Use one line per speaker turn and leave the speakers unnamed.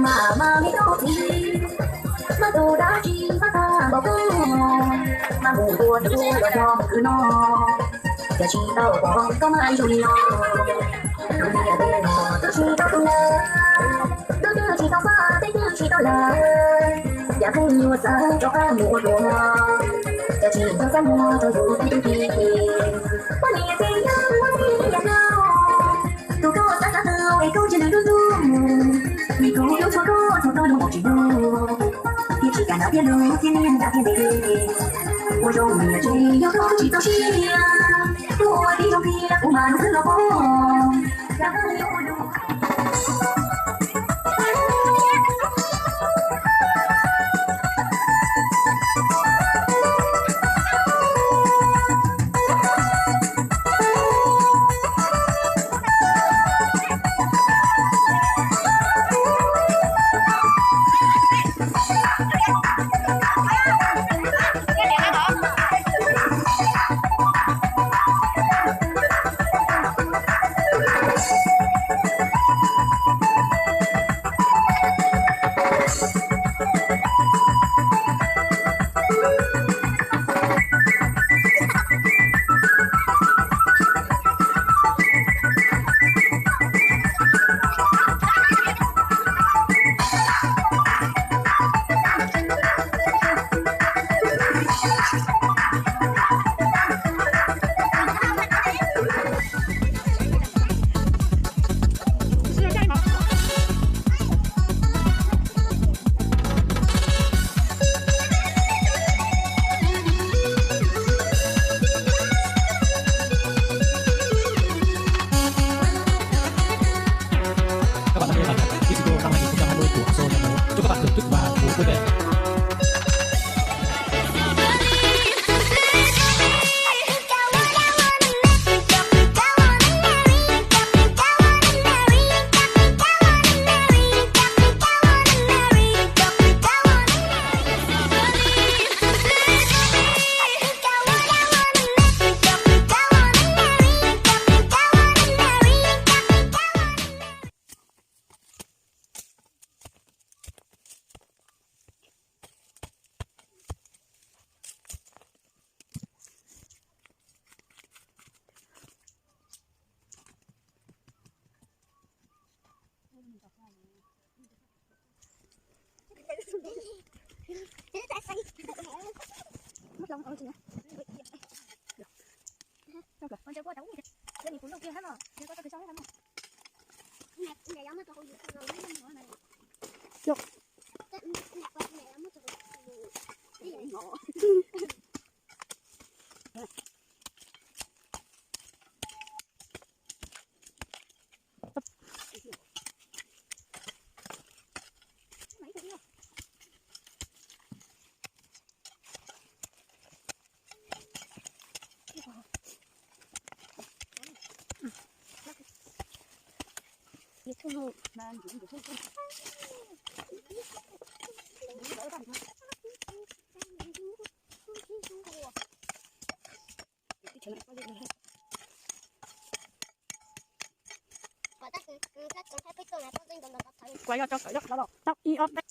Mama mi đâu thì mà đồ đã chi mà ta bảo cô mà ngủ buồn rồi cho cứ no giờ chỉ tao bỏ có mai rồi lo đôi nhà bên nó tôi chỉ tao tu lơ đôi đưa chỉ tao pha tay đưa chỉ tao lơ giờ không mua giá cho ta mua đồ giờ chỉ tao ra mua tôi dù tay tôi đi có nhiều gì nhau có gì nhau tôi có giá từ ngày câu chuyện đôi vì cô yêu cho tôi không chỉ đâu thì chỉ cả nói biết đâu thiên nhiên đã thiên địa我有你只有多几多心呀我的有皮我满是老公让我有mất lông ơi chị được sao cơ con chơi qua đấu cái này cũng đâu kia hết rồi chơi qua cái sói lắm rồi này giống nó tôi rồi mấy năm nữa này được cái này qua này nó tôi cái này ngộ 유튜브 난 요즘도 손 quay ra cho cởi đó tóc y ốp đấy